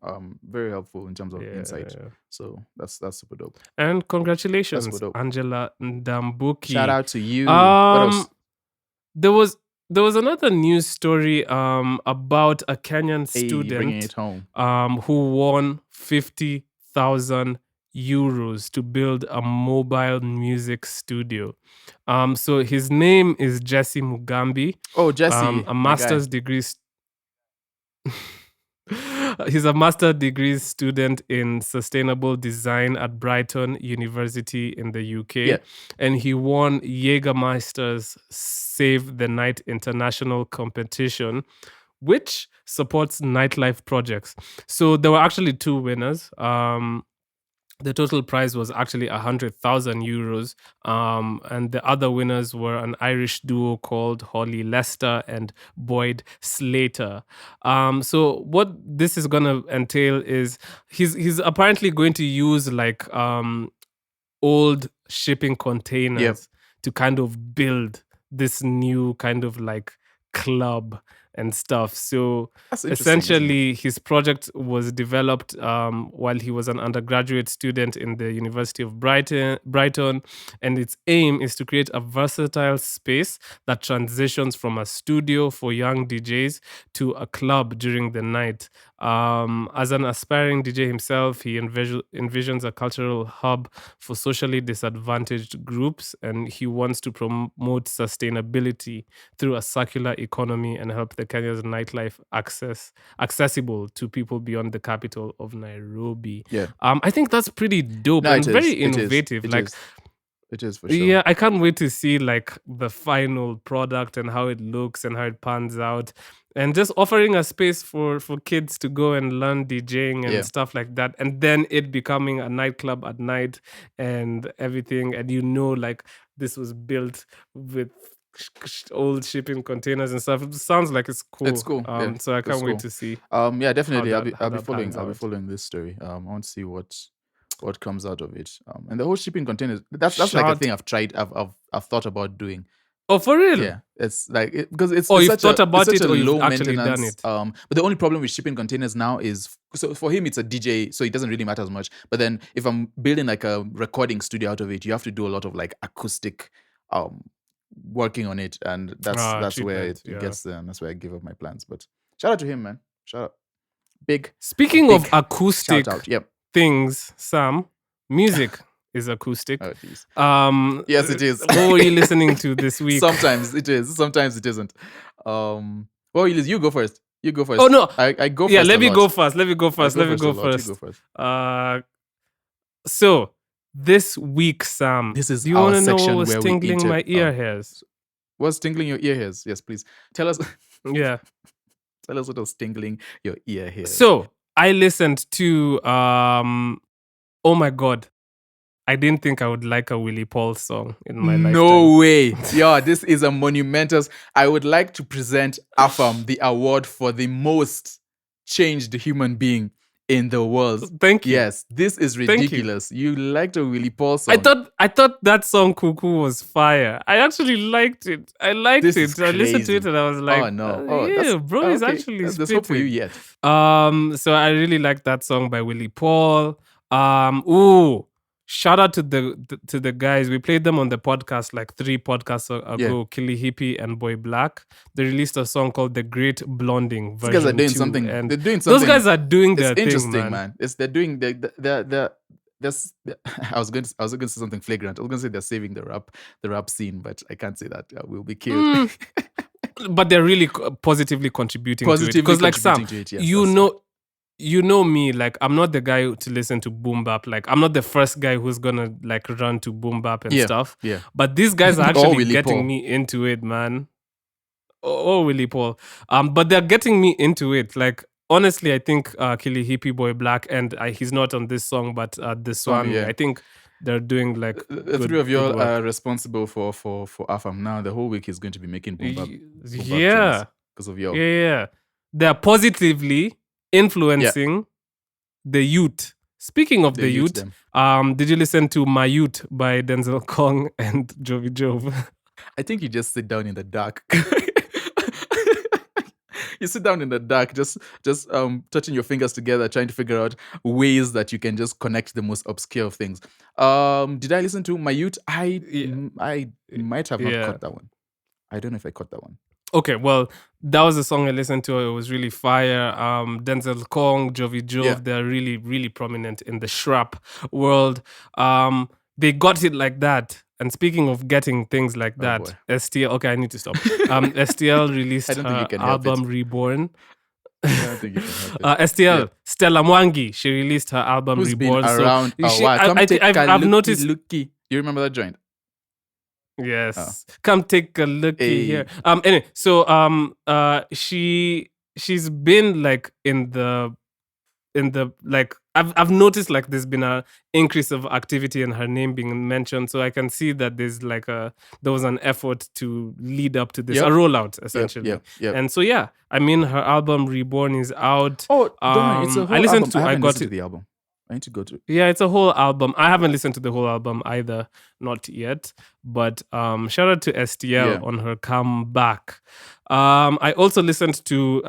Very helpful in terms of insight. So that's super dope. And congratulations, Angela Ndambuki. Shout out to you. What else? There was another news story about a Kenyan student bringing it home. Who won 50,000 euros to build a mobile music studio. So his name is Jesse Mugambi. Oh, Jesse, a master's degree. He's a master's degree student in sustainable design at Brighton University in the UK. And he won Jägermeister's Save the Night International competition, which supports nightlife projects. So there were actually two winners. The total prize was actually 100,000 euros. And the other winners were an Irish duo called Holly Lester and Boyd Slater. So what this is gonna entail is he's apparently going to use like old shipping containers to kind of build this new kind of like club and stuff. So essentially, his project was developed while he was an undergraduate student in the University of Brighton, and its aim is to create a versatile space that transitions from a studio for young DJs to a club during the night. As an aspiring DJ himself, he envisions a cultural hub for socially disadvantaged groups, and he wants to promote sustainability through a circular economy and help the Kenya's nightlife accessible to people beyond the capital of Nairobi. I think that's pretty dope and very innovative. It is for sure. Yeah, I can't wait to see like the final product and how it looks and how it pans out. And just offering a space for kids to go and learn DJing and stuff like that. And then it becoming a nightclub at night and everything. And like this was built with old shipping containers and stuff. It sounds like it's cool. It's cool. So I can't wait to see. Yeah, definitely. I'll be following this story. I want to see what comes out of it. And the whole shipping containers, that's like a thing I've thought about doing. Oh, for real? Yeah, it's like because it's you've such thought about it, or low you've actually done maintenance. it. But the only problem with shipping containers now is, so for him it's a DJ, so it doesn't really matter as much. But then if I'm building like a recording studio out of it, you have to do a lot of like acoustic working on it, and that's where it gets there, and that's where I give up my plans. But shout out to him, man. Shout out. Speaking of acoustic things, Sam, music is acoustic. Oh, geez. Yes, it is. What were you listening to this week? Sometimes it is. Sometimes it isn't. Well, you go first. You go first. Oh no, I go first. Yeah, let me go first. Let me go first. You go first. So this week, Sam, this is do you want to know what was tingling my ear hairs? What's tingling your ear hairs? Yes, please. Tell us. Yeah. Tell us what was tingling your ear hairs. So I listened to oh my god, I didn't think I would like a Willie Paul song in my lifetime. No way. Yeah, this is a monumental. I would like to present Afam the award for the most changed human being in the world. Thank you. Yes, this is ridiculous. You liked a Willie Paul song. I thought that song Cuckoo was fire. I actually liked it. I listened to it and I was like, oh no. He's actually spitting. There's hope for you yet. So I really liked that song by Willie Paul. Shout out to the guys. We played them on the podcast like 3 podcasts ago. Killy Hippie and Boy Black. They released a song called "The Great Blonding" version. These guys are doing 2, something. and they're doing something. Those guys are doing their thing, interesting, man. They're doing. I was going to say something flagrant. I was going to say they're saving the rap scene, but I can't say that. We'll be killed. But they're really positively contributing to it. Because like Sam, you know me, like I'm not the guy to listen to boom bap. Like I'm not the first guy who's gonna like run to boom bap and stuff. Yeah. But these guys are actually getting me into it, man. Oh, Willie Paul. But they're getting me into it. Like honestly, I think Killy Hippie, Boy Black, and he's not on this song, but this one, I think they're doing like the 3 of you are responsible for Afam. Now the whole week is going to be making boom bap. Because of you. Yeah. They're positively influencing the youth. Speaking of the youth, did you listen to My Youth by Denzel Kong and Jovi Jove? I think you just sit down in the dark. You sit down in the dark, just touching your fingers together, trying to figure out ways that you can just connect the most obscure of things. Did I listen to My Youth? I might have not caught that one. I don't know if I caught that one. Okay, well, that was the song I listened to. It was really fire. Denzel Kong, Jovi Jove, they're really, really prominent in the shrap world. They got it like that. And speaking of getting things like that, STL, okay, I need to stop. STL released her album Reborn. I don't think you can help it. STL, Stella Mwangi, she released her album Reborn. Been around a while. I've noticed. Looky. You remember that joint? Yes. Come take a look here. Anyway, so she's been like in the in the like I've noticed like there's been a increase of activity and her name being mentioned, so I can see that there was an effort to lead up to this, a rollout essentially. And so yeah, I mean her album Reborn is out. Oh, don't worry, it's a whole I listened album. to I haven't listened to the album. I need to go to it. Yeah, it's a whole album. I haven't listened to the whole album either, not yet. But shout out to STL on her comeback. I also listened to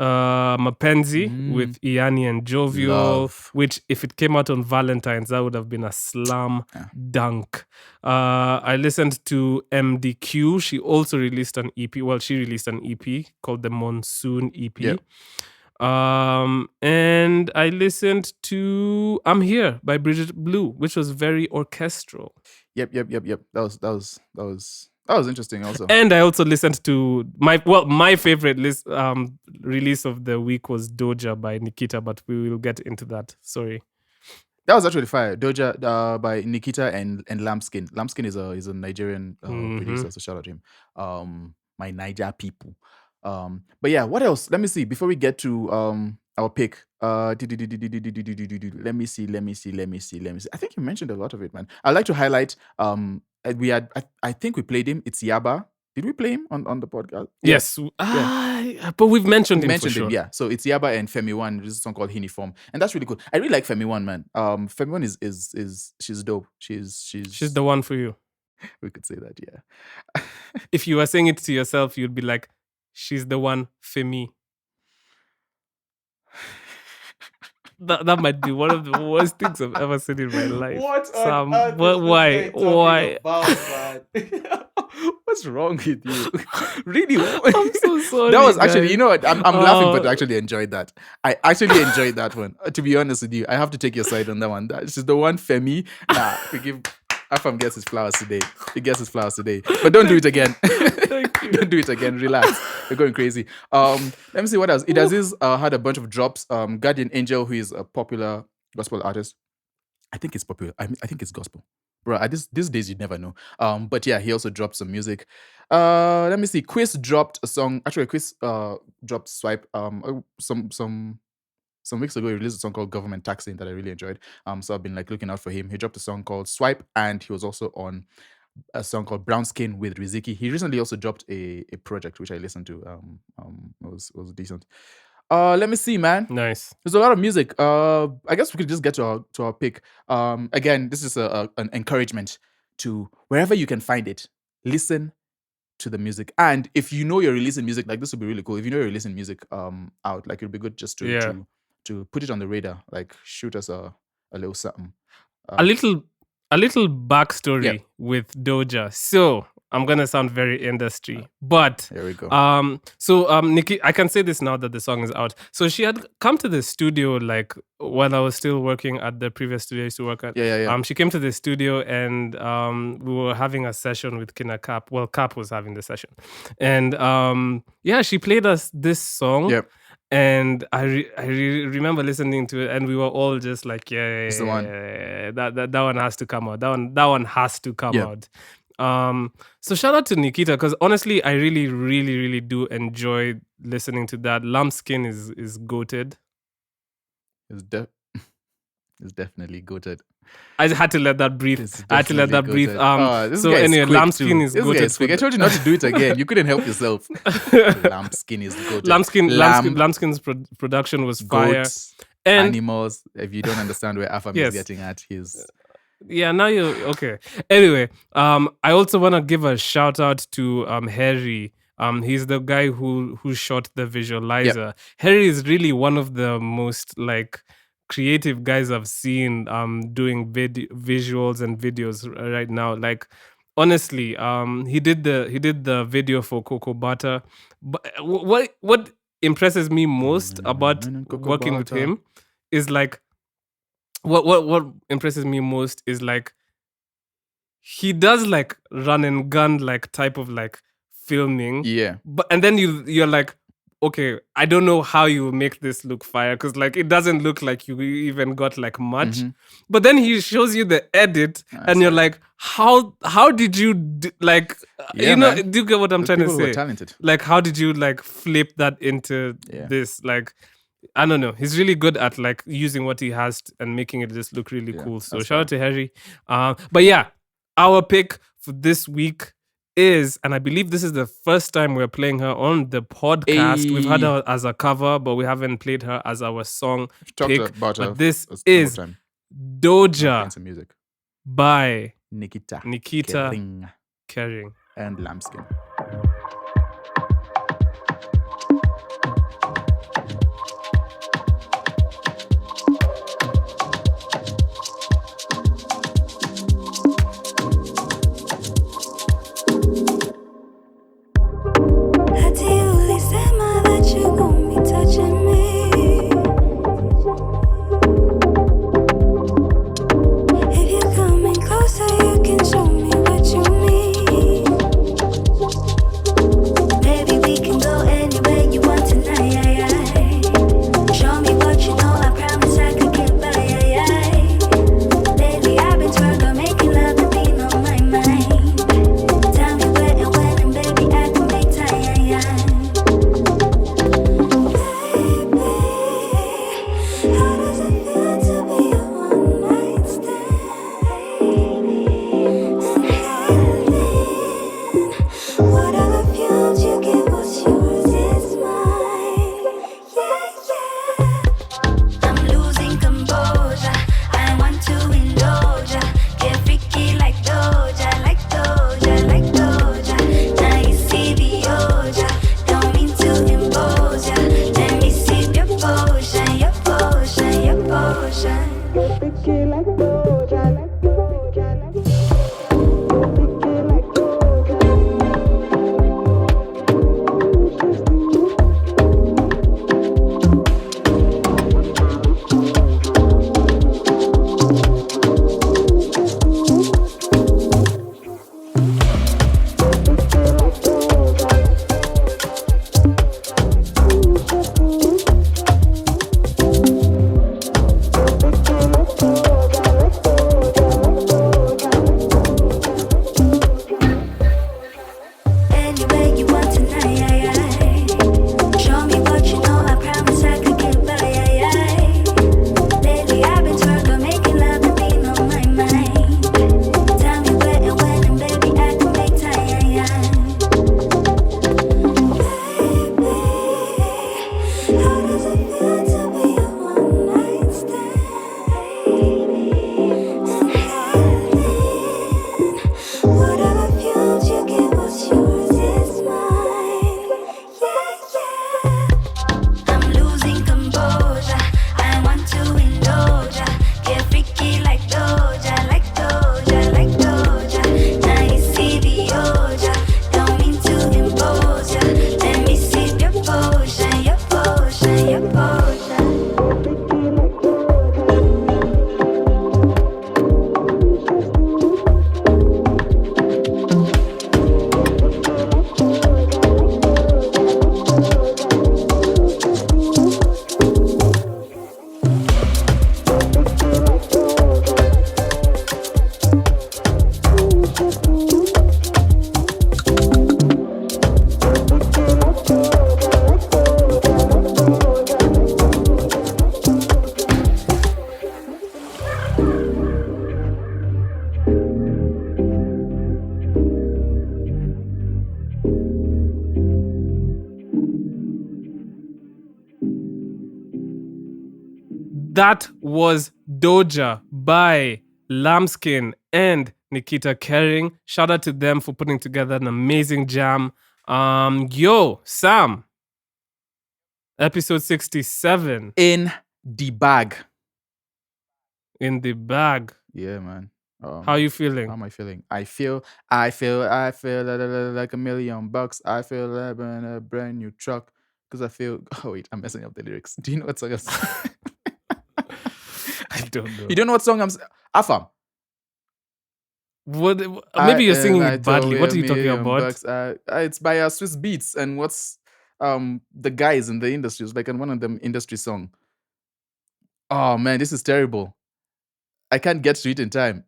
Mapenzi with Iani and Jovial, which if it came out on Valentine's, that would have been a slam dunk. I listened to MDQ. She also released an EP. Well, she released an EP called the Monsoon EP. Yep. And I listened to I'm Here by Bridget Blue, which was very orchestral. Yep. That was interesting also. And I also listened to my favorite release of the week was Doja by Nikita, but we will get into that. Sorry. That was actually fire. Doja by Nikita and Lambskin. Lambskin is a Nigerian producer, so shout out to him. My Niger people. But yeah, what else? Let me see. Before we get to our pick, let me see. I think you mentioned a lot of it, man. I'd like to highlight. I think we played him. It's Yaba. Did we play him on the podcast? Yes. But we've mentioned him for sure. Yeah. So it's Yaba and Femi One. There's a song called Uniform, and that's really cool. I really like Femi One, man. Femi One is she's dope. She's the one for you. We could say that, yeah. If you were saying it to yourself, you'd be like, she's the one for me. That might be one of the worst things I've ever said in my life. Why? What's wrong with you? Really? I'm so sorry. That was actually, you know what? I'm laughing, but I actually enjoyed that. I actually enjoyed that one. To be honest with you, I have to take your side on that one. She's the one for me. We give Afam gets his flowers today. He gets his flowers today. But don't do it again. Don't do it again. Relax. You're going crazy. Let me see what else. Idaziz had a bunch of drops. Guardian Angel, who is a popular gospel artist. I think it's popular. I think it's gospel. Bro, these days you never know. But yeah, he also dropped some music. Let me see. Quiz dropped a song. Actually, Quiz dropped Swipe. Some weeks ago, he released a song called Government Taxing that I really enjoyed. So I've been like looking out for him. He dropped a song called Swipe, and he was also on a song called Brown Skin with Riziki. He recently also dropped a project which I listened to. It was decent. Let me see, man. Nice. There's a lot of music. I guess we could just get to our pick. Again, this is an encouragement to wherever you can find it. Listen to the music, and if you know you're releasing music, like this would be really cool. If you know you're releasing music out, like it'd be good just to put it on the radar, like shoot us a little something. A little backstory with Doja. So I'm gonna sound very industry, but here we go. Nikki, I can say this now that the song is out. So she had come to the studio like while I was still working at the previous studio I used to work at. She came to the studio and we were having a session with Kina Cap. Well, Cap was having the session, and she played us this song. Yep. And I remember listening to it, and we were all just like, It's the one. That one has to come out. That one has to come out. So shout out to Nikita, because honestly, I really, really, really do enjoy listening to that. Lambskin is goated. It's definitely goated. I had to let that breathe. So anyway, Lambskin is goated. I told you not to do it again. You couldn't help yourself. Lambskin is goated. Lambskin's production was fire. And animals. If you don't understand where Afam is getting at, he's. Yeah, now you're okay. Anyway, I also want to give a shout out to Harry. He's the guy who shot the visualizer. Yep. Harry is really one of the most like creative guys I've seen doing visuals and videos right now. Like honestly, he did the video for Cocoa Butter. But what impresses me most about working with him is like what impresses me most is like he does like run and gun like type of like filming. Yeah. And then you're like, okay, I don't know how you make this look fire, because like it doesn't look like you even got like much. Mm-hmm. But then he shows you the edit, and you're like, how did you do, like do you get what I'm trying to say? Were talented. Like how did you like flip that into this? Like I don't know. He's really good at like using what he has and making it just look really cool. So shout out to Harry. But yeah, our pick for this week is, and I believe this is the first time we're playing her on the podcast. We've had her as a cover, but we haven't played her as our song pick. But this is Doja music by Nikita Kering and Lambskin. That was Doja by Lambskin and Nikita Kering. Shout out to them for putting together an amazing jam. Yo, Sam. Episode 67. In the bag. In the bag. Yeah, man. How are you feeling? How am I feeling? I feel like $1 million. I feel like a brand new truck. Because I feel... Oh, wait, I'm messing up the lyrics. Do you know what song I'm saying? I don't know. You don't know what song I'm saying? Afam. What? Maybe you're singing it badly. What are you talking about? It's by Swiss Beats. And what's the guys in the industry? It's like one of them industry song. Oh, man, this is terrible. I can't get to it in time.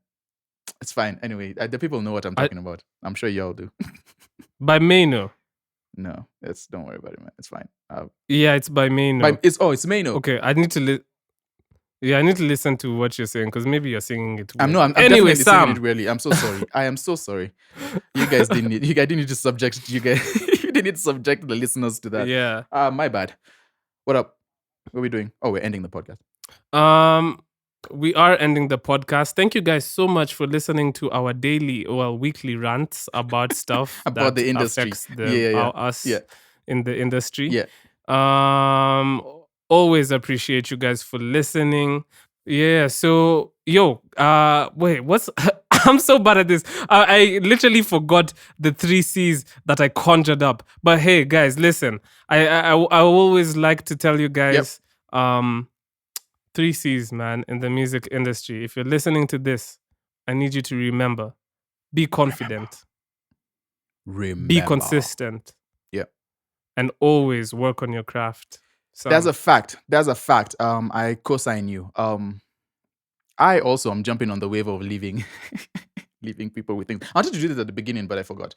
It's fine. Anyway, the people know what I'm talking about. I'm sure y'all do. By Maino. No, don't worry about it, man. It's fine. Yeah, it's by Maino. It's Maino. Okay, I need to I need to listen to what you're saying because maybe you're singing it weirdly. I'm anyway, definitely Sam. singing it weirdly. I'm so sorry. I am so sorry. You guys didn't need to subject you didn't need to subject the listeners to that. Yeah. My bad. What up? What are we doing? Oh, we're ending the podcast. We are ending the podcast. Thank you guys so much for listening to our weekly rants about stuff about the industry. Affects us in the industry. Yeah. Always appreciate you guys for listening. Yeah. So, wait, what's I'm so bad at this. I literally forgot the 3 C's that I conjured up. But hey, guys, listen. I always like to tell you guys, 3 C's, man, in the music industry. If you're listening to this, I need you to remember: be confident, be consistent, and always work on your craft. That's a fact. I co-sign you. I also am jumping on the wave of leaving people with things. I wanted to do this at the beginning, but I forgot.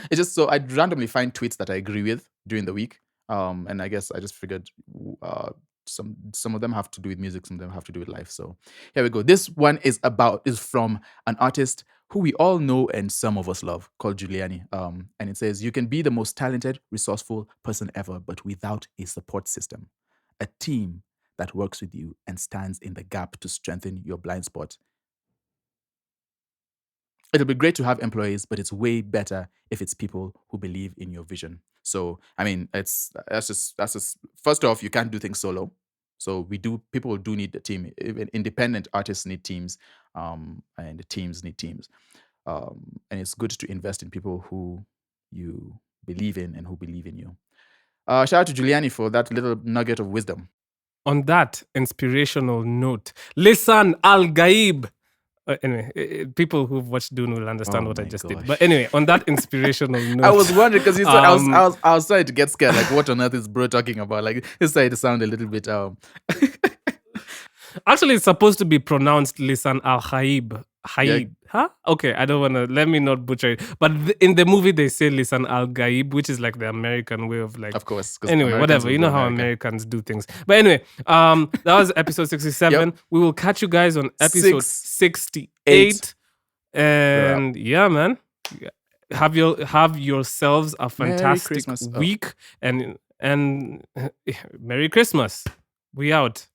It's just so I'd randomly find tweets that I agree with during the week. And I guess I just figured some of them have to do with music, some of them have to do with life. So here we go. This one is from an artist who we all know and some of us love, called Giuliani. And it says, "You can be the most talented, resourceful person ever, but without a support system, a team that works with you and stands in the gap to strengthen your blind spot. It'll be great to have employees, but it's way better if it's people who believe in your vision." So, I mean, that's just first off, you can't do things solo. So people do need a team. Even independent artists need teams, and the teams need teams. And it's good to invest in people who you believe in and who believe in you. Shout out to Giuliani for that little nugget of wisdom. On that inspirational note, Lisan Al-Gaib. Anyway, people who've watched Dune will understand what I just did. But anyway, on that inspirational note, I was wondering because I was starting to get scared. Like, what on earth is bro talking about? Like, it started to sound a little bit. Actually, it's supposed to be pronounced Lisan Al-Gaib. Huh? Okay, I don't want to. Let me not butcher it. But in the movie, they say Lisan Al-Gaib, which is like the American way of like. Of course. Anyway, Americans whatever. You know how Americans do things. But anyway, that was episode 67. Yep. We will catch you guys on episode 68. And yeah, man, have yourselves a fantastic week and Merry Christmas. We out.